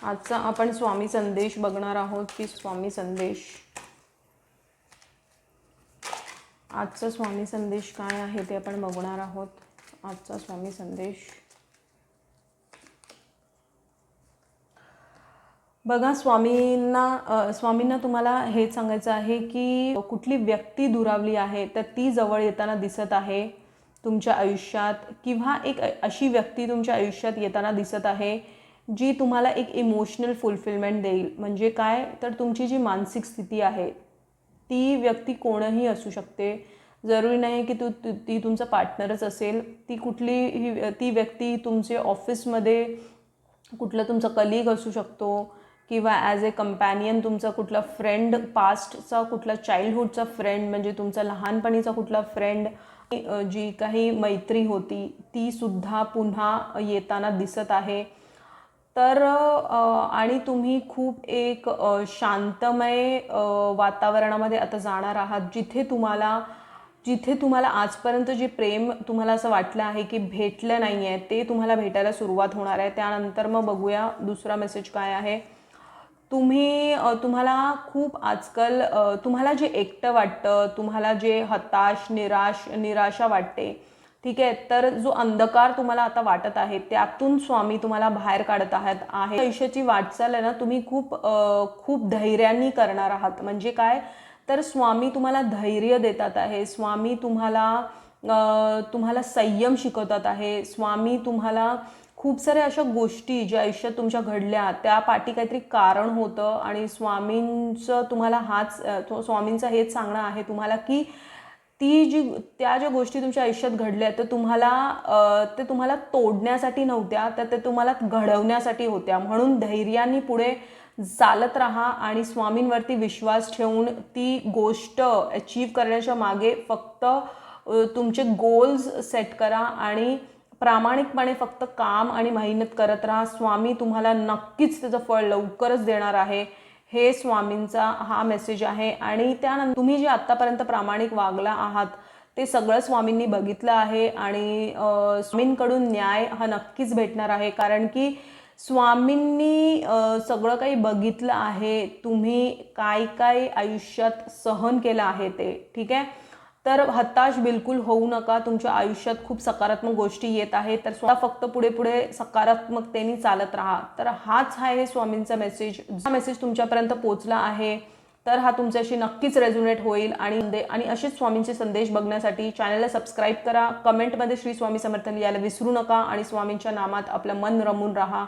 आजचा आपण स्वामी संदेश बघणार आहोत की स्वामी संदेश, आजचा स्वामी संदेश काय आहे ते आपण बघणार आहोत. आजचा स्वामी संदेश बघा. स्वामींना तुम्हाला हेच सांगायचं आहे की कुठली व्यक्ती दुरावली आहे तर ती जवळ येताना दिसत आहे तुमच्या आयुष्यात, किंवा एक अशी व्यक्ती तुमच्या आयुष्यात येताना दिसत आहे जी तुम्हाला एक इमोशनल फुलफिलमेंट देईल. म्हणजे काय तर तुमची जी मानसिक स्थिती आहे ती व्यक्ती कोणीही असू शकते. जरुरी नाही की ती तुमचा पार्टनरच असेल. ती व्यक्ती तुमचे ऑफिसमध्ये कुठलं तुमचा कलीग असू शकतो, किंवा ॲज ए कंपॅनियन तुमचा कुठला फ्रेंड, पास्टचा कुठला चाइल्डहुडचा फ्रेंड, म्हणजे तुमचा लहानपणीचा कुठला फ्रेंड, जी काही मैत्री होती ती सुद्धा पुन्हा येताना दिसत आहे. तर आणि तुम्ही खूप एक शांतमय वातावरणामध्ये आता जाणार आहात, जिथे तुम्हाला आजपर्यंत जे प्रेम तुम्हाला असं वाटलं आहे की भेटलं नाही आहे ते तुम्हाला भेटायला सुरुवात होणार आहे. त्यानंतर मग बघूया दुसरा मेसेज काय आहे. तुम्हाला खूप आजकाल तुम्हाला जे एकटं वाटतं, तुम्हाला जे हताश, निराशा वाटते, ठीक आहे, तर जो अंधकार तुम्हाला आता वाटत आहे त्यातून स्वामी तुम्हाला बाहेर काढत आहे. आयुष्याची वाटचाल आहे ना, तुम्ही खूप धैर्याने करणार आहात. म्हणजे काय तर स्वामी तुम्हाला धैर्य देतात आहे. स्वामी तुम्हाला संयम शिकवतात आहे. स्वामी तुम्हाला खूप साऱ्या अशा गोष्टी ज्या आयुष्यात तुमच्या घडल्या त्या पाठी काहीतरी कारण होतं, आणि स्वामींचं हेच सांगणं आहे तुम्हाला की त्या ज्या गोष्टी तुमच्या आयुष्यात घडल्या तर ते तुम्हाला तोडण्यासाठी नव्हत्या, तर ते तुम्हाला घडवण्यासाठी होत्या. म्हणून धैर्याने पुढे चालत राहा आणि स्वामींवरती विश्वास ठेवून ती गोष्ट अचीव करण्याच्या मागे फक्त तुमचे गोल्स सेट करा आणि प्रामाणिकपणे फक्त काम आणि मेहनत करत राहा. स्वामी तुम्हाला नक्कीच त्याचं फळ लवकरच देणार आहे. हे स्वामींचा हा मेसेज आहे. आणि त्यानंतर तुम्ही जे आत्तापर्यंत प्रामाणिक वागला आहात ते सगळं स्वामींनी बघितलं आहे, आणि स्वामींकडून न्याय हा नक्कीच भेटणार आहे. कारण की स्वामींनी सगळं काही बघितलं आहे, तुम्ही काय काय आयुष्यात सहन केलं आहे ते, ठीक आहे. तर हताश बिलकुल होऊ नका. तुमच्या आयुष्यात खूप सकारात्मक गोष्टी येत आहेत, तर स्वतः फक्त पुढे सकारात्मकतेने चालत राहा. तर हाच आहे स्वामींचा मेसेज. हा मेसेज तुमच्यापर्यंत पोहोचला आहे तर हा तुमच्याशी नक्कीच रेझोनेट होईल. आणि असेच स्वामींचे संदेश बघण्यासाठी चॅनलला सबस्क्राईब करा. कमेंटमध्ये श्री स्वामी समर्थ यायला विसरू नका, आणि स्वामींच्या नामात आपलं मन रमून राहा.